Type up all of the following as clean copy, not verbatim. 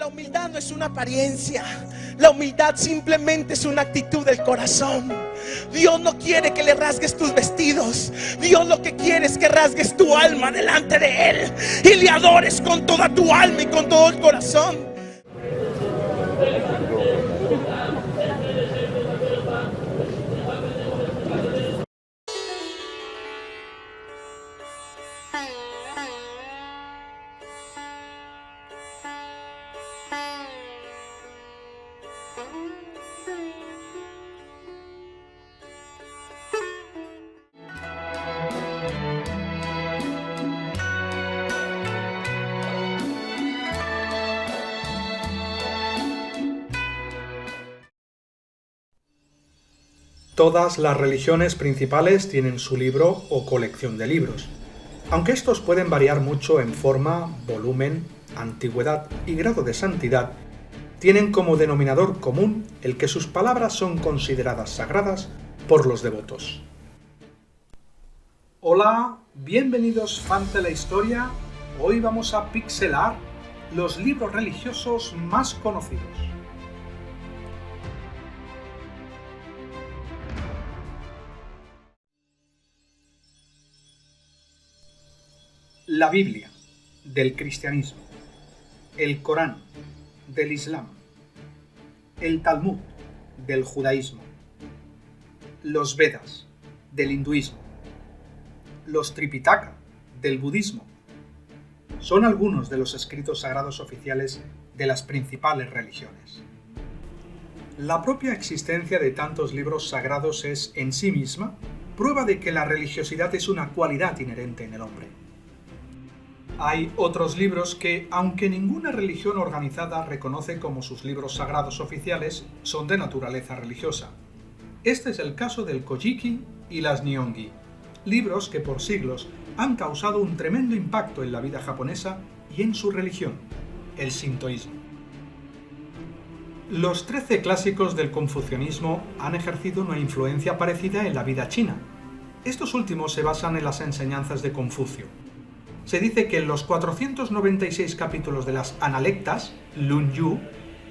humildad no es una apariencia. La humildad simplemente es una actitud del corazón. Dios no quiere que le rasgues tus vestidos. Dios lo que quiere es que rasgues tu alma delante de Él y le adores con toda tu alma y con todo el corazón. Todas las religiones principales tienen su libro o colección de libros, aunque estos pueden variar mucho en forma, volumen, antigüedad y grado de santidad. Tienen como denominador común el que sus palabras son consideradas sagradas por los devotos. Hola, bienvenidos fans de la historia. Hoy vamos a pixelar los libros religiosos más conocidos. La Biblia, del cristianismo. El Corán, del Islam. El Talmud, del judaísmo. Los Vedas, del hinduismo. Los Tripitaka, del budismo. Son algunos de los escritos sagrados oficiales de las principales religiones. La propia existencia de tantos libros sagrados es, en sí misma, prueba de que la religiosidad es una cualidad inherente en el hombre. Hay otros libros que, aunque ninguna religión organizada reconoce como sus libros sagrados oficiales, son de naturaleza religiosa. Este es el caso del Kojiki y las Nihongi, libros que por siglos han causado un tremendo impacto en la vida japonesa y en su religión, el sintoísmo. Los 13 clásicos del confucianismo han ejercido una influencia parecida en la vida china. Estos últimos se basan en las enseñanzas de Confucio. Se dice que en los 496 capítulos de las Analectas, Lunyu,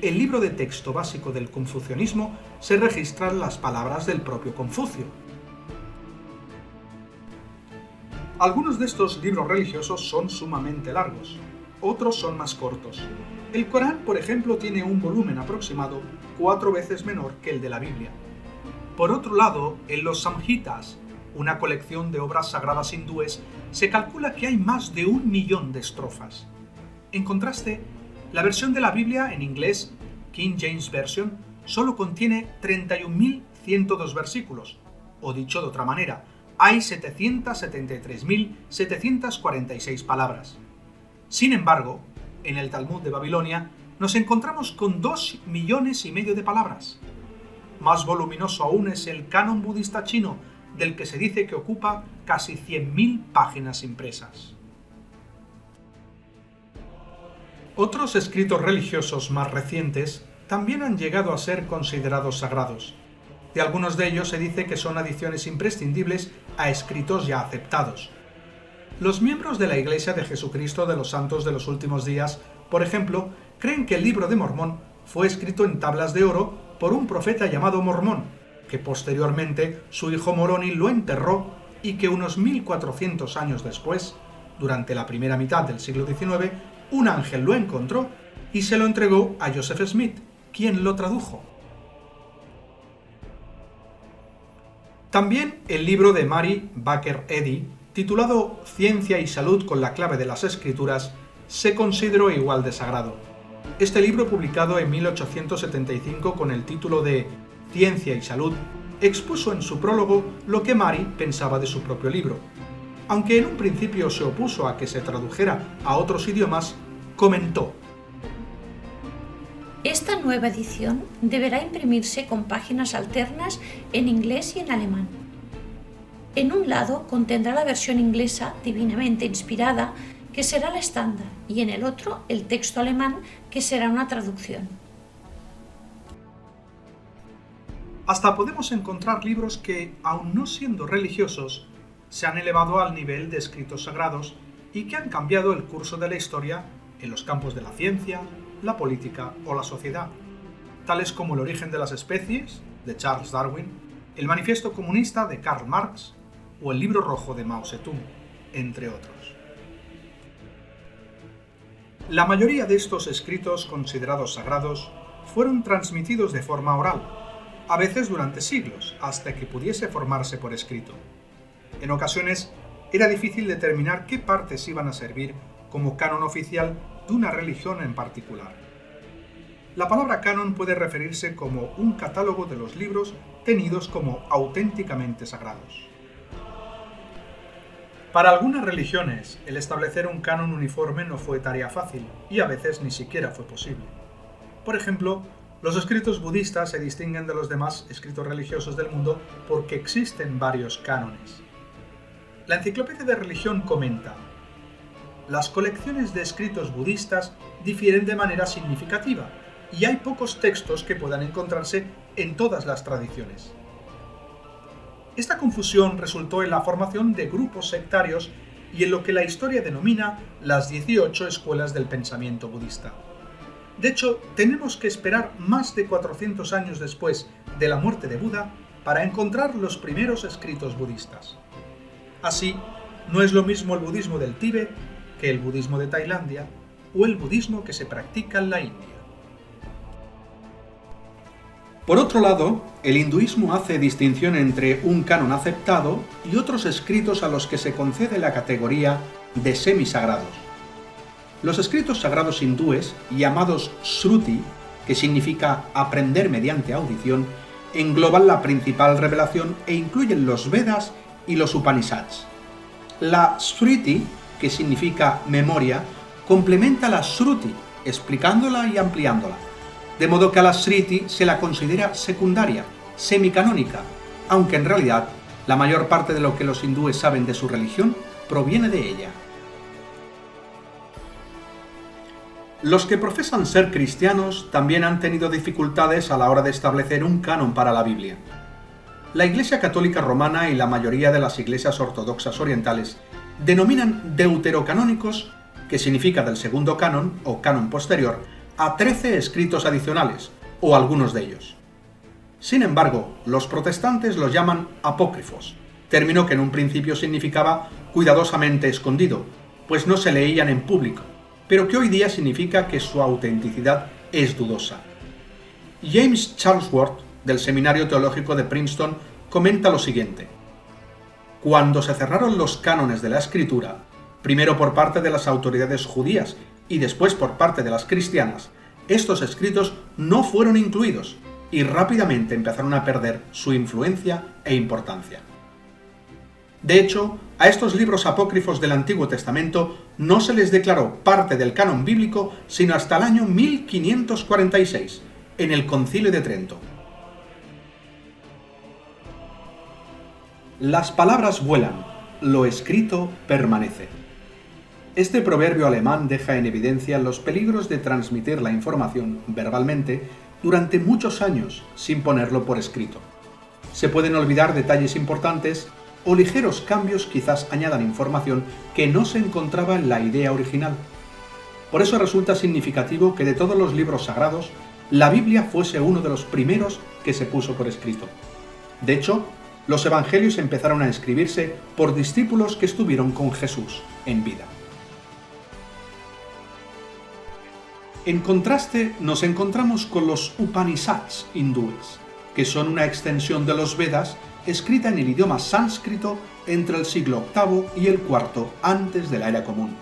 el libro de texto básico del confucianismo, se registran las palabras del propio Confucio. Algunos de estos libros religiosos son sumamente largos, otros son más cortos. El Corán, por ejemplo, tiene un volumen aproximado 4 veces menor que el de la Biblia. Por otro lado, en los Samhitas, una colección de obras sagradas hindúes, se calcula que hay más de 1 millón de estrofas. En contraste, la versión de la Biblia en inglés, King James Version, solo contiene 31.102 versículos, o dicho de otra manera, hay 773.746 palabras. Sin embargo, en el Talmud de Babilonia nos encontramos con 2,5 millones de palabras. Más voluminoso aún es el canon budista chino, del que se dice que ocupa casi 100.000 páginas impresas. Otros escritos religiosos más recientes también han llegado a ser considerados sagrados. De algunos de ellos se dice que son adiciones imprescindibles a escritos ya aceptados. Los miembros de la Iglesia de Jesucristo de los Santos de los Últimos Días, por ejemplo, creen que el Libro de Mormón fue escrito en tablas de oro por un profeta llamado Mormón, que posteriormente su hijo Moroni lo enterró y que unos 1400 años después, durante la primera mitad del siglo XIX, un ángel lo encontró y se lo entregó a Joseph Smith, quien lo tradujo. También el libro de Mary Baker Eddy, titulado Ciencia y Salud con la clave de las Escrituras, se consideró igual de sagrado. Este libro, publicado en 1875 con el título de Ciencia y Salud, expuso en su prólogo lo que Mary pensaba de su propio libro. Aunque en un principio se opuso a que se tradujera a otros idiomas, comentó: Esta nueva edición deberá imprimirse con páginas alternas en inglés y en alemán. En un lado contendrá la versión inglesa divinamente inspirada, que será la estándar, y en el otro el texto alemán, que será una traducción. Hasta podemos encontrar libros que, aun no siendo religiosos, se han elevado al nivel de escritos sagrados y que han cambiado el curso de la historia en los campos de la ciencia, la política o la sociedad, tales como El origen de las especies, de Charles Darwin, el Manifiesto comunista de Karl Marx o el Libro rojo de Mao Zedong, entre otros. La mayoría de estos escritos considerados sagrados fueron transmitidos de forma oral, a veces durante siglos, hasta que pudiese formarse por escrito. En ocasiones era difícil determinar qué partes iban a servir como canon oficial de una religión en particular. La palabra canon puede referirse como un catálogo de los libros tenidos como auténticamente sagrados. Para algunas religiones, el establecer un canon uniforme no fue tarea fácil y a veces ni siquiera fue posible. Por ejemplo, los escritos budistas se distinguen de los demás escritos religiosos del mundo porque existen varios cánones. La Enciclopedia de Religión comenta: las colecciones de escritos budistas difieren de manera significativa y hay pocos textos que puedan encontrarse en todas las tradiciones. Esta confusión resultó en la formación de grupos sectarios y en lo que la historia denomina las 18 escuelas del pensamiento budista. De hecho, tenemos que esperar más de 400 años después de la muerte de Buda para encontrar los primeros escritos budistas. Así, no es lo mismo el budismo del Tíbet que el budismo de Tailandia o el budismo que se practica en la India. Por otro lado, el hinduismo hace distinción entre un canon aceptado y otros escritos a los que se concede la categoría de semisagrados. Los escritos sagrados hindúes, llamados Shruti, que significa aprender mediante audición, engloban la principal revelación e incluyen los Vedas y los Upanishads. La Smriti, que significa memoria, complementa la Shruti, explicándola y ampliándola, de modo que a la Smriti se la considera secundaria, semicanónica, aunque en realidad la mayor parte de lo que los hindúes saben de su religión proviene de ella. Los que profesan ser cristianos también han tenido dificultades a la hora de establecer un canon para la Biblia. La Iglesia Católica Romana y la mayoría de las iglesias ortodoxas orientales denominan deuterocanónicos, que significa del segundo canon o canon posterior, a 13 escritos adicionales, o algunos de ellos. Sin embargo, los protestantes los llaman apócrifos, término que en un principio significaba cuidadosamente escondido, pues no se leían en público, pero que hoy día significa que su autenticidad es dudosa. James Charlesworth, del Seminario Teológico de Princeton, comenta lo siguiente: cuando se cerraron los cánones de la Escritura, primero por parte de las autoridades judías y después por parte de las cristianas, estos escritos no fueron incluidos y rápidamente empezaron a perder su influencia e importancia. De hecho, a estos libros apócrifos del Antiguo Testamento no se les declaró parte del canon bíblico sino hasta el año 1546, en el Concilio de Trento. Las palabras vuelan, lo escrito permanece. Este proverbio alemán deja en evidencia los peligros de transmitir la información verbalmente durante muchos años sin ponerlo por escrito. Se pueden olvidar detalles importantes o ligeros cambios quizás añadan información que no se encontraba en la idea original. Por eso resulta significativo que de todos los libros sagrados, la Biblia fuese uno de los primeros que se puso por escrito. De hecho, los evangelios empezaron a escribirse por discípulos que estuvieron con Jesús en vida. En contraste, nos encontramos con los Upanishads hindúes, que son una extensión de los Vedas escrita en el idioma sánscrito entre el siglo VIII y el IV antes de la era común,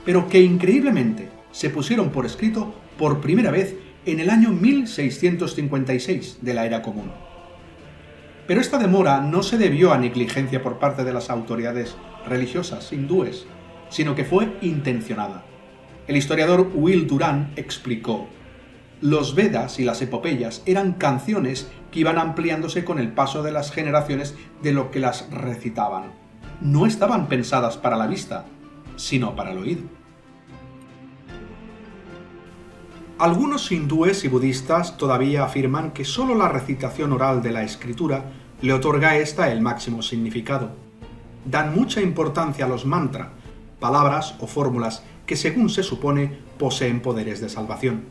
pero que increíblemente se pusieron por escrito por primera vez en el año 1656 de la era común. Pero esta demora no se debió a negligencia por parte de las autoridades religiosas hindúes, sino que fue intencionada. El historiador Will Durant explicó: los Vedas y las epopeyas eran canciones que iban ampliándose con el paso de las generaciones de lo que las recitaban. No estaban pensadas para la vista, sino para el oído. Algunos hindúes y budistas todavía afirman que solo la recitación oral de la escritura le otorga a esta el máximo significado. Dan mucha importancia a los mantras, palabras o fórmulas que según se supone poseen poderes de salvación.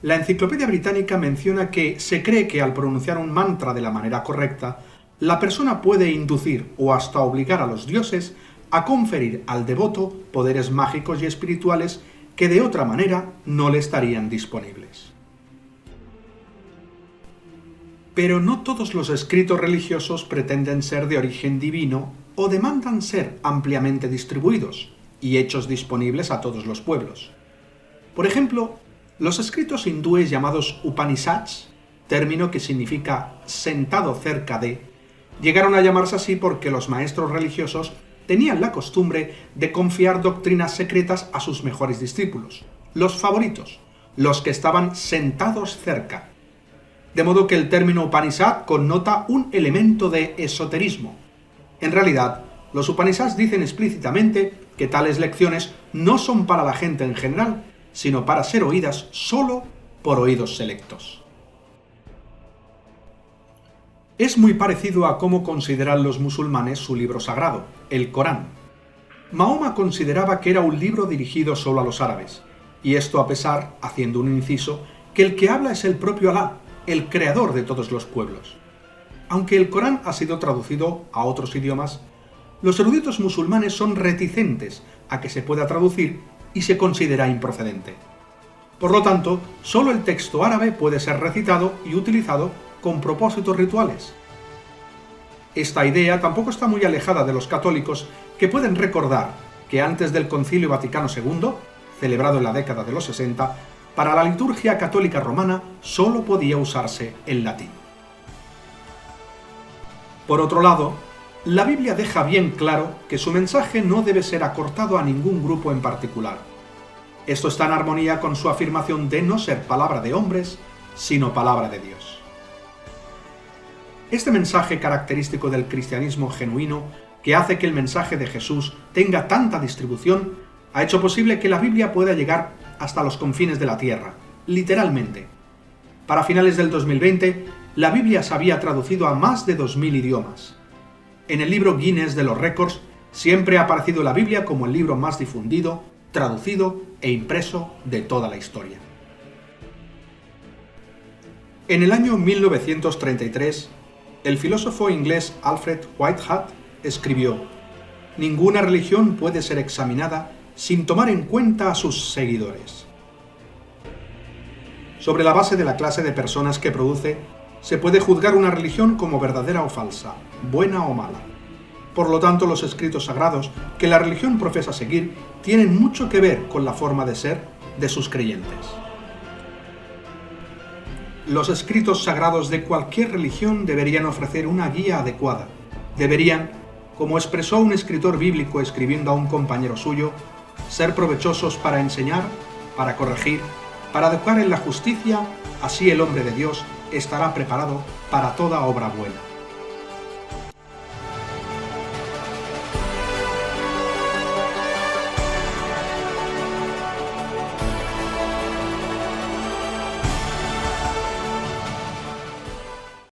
La Enciclopedia Británica menciona que se cree que al pronunciar un mantra de la manera correcta, la persona puede inducir o hasta obligar a los dioses a conferir al devoto poderes mágicos y espirituales que de otra manera no le estarían disponibles. Pero no todos los escritos religiosos pretenden ser de origen divino o demandan ser ampliamente distribuidos y hechos disponibles a todos los pueblos. Por ejemplo, los escritos hindúes llamados Upanishads, término que significa sentado cerca de, llegaron a llamarse así porque los maestros religiosos tenían la costumbre de confiar doctrinas secretas a sus mejores discípulos, los favoritos, los que estaban sentados cerca. De modo que el término Upanishad connota un elemento de esoterismo. En realidad, los Upanishads dicen explícitamente que tales lecciones no son para la gente en general, sino para ser oídas solo por oídos selectos. Es muy parecido a cómo consideran los musulmanes su libro sagrado, el Corán. Mahoma consideraba que era un libro dirigido solo a los árabes, y esto a pesar, haciendo un inciso, que el que habla es el propio Alá, el creador de todos los pueblos. Aunque el Corán ha sido traducido a otros idiomas, los eruditos musulmanes son reticentes a que se pueda traducir y se considera improcedente. Por lo tanto, solo el texto árabe puede ser recitado y utilizado con propósitos rituales. Esta idea tampoco está muy alejada de los católicos, que pueden recordar que antes del Concilio Vaticano II, celebrado en la década de los 60, para la liturgia católica romana solo podía usarse el latín. Por otro lado, la Biblia deja bien claro que su mensaje no debe ser acortado a ningún grupo en particular. Esto está en armonía con su afirmación de no ser palabra de hombres, sino palabra de Dios. Este mensaje característico del cristianismo genuino, que hace que el mensaje de Jesús tenga tanta distribución, ha hecho posible que la Biblia pueda llegar hasta los confines de la tierra, literalmente. Para finales del 2020, la Biblia se había traducido a más de 2000 idiomas. En el libro Guinness de los récords siempre ha aparecido la Biblia como el libro más difundido, traducido e impreso de toda la historia. En el año 1933, el filósofo inglés Alfred Whitehead escribió: «Ninguna religión puede ser examinada sin tomar en cuenta a sus seguidores». Sobre la base de la clase de personas que produce, se puede juzgar una religión como verdadera o falsa, buena o mala. Por lo tanto, los escritos sagrados que la religión profesa seguir tienen mucho que ver con la forma de ser de sus creyentes. Los escritos sagrados de cualquier religión deberían ofrecer una guía adecuada. Deberían, como expresó un escritor bíblico escribiendo a un compañero suyo, ser provechosos para enseñar, para corregir, para educar en la justicia, así el hombre de Dios estará preparado para toda obra buena.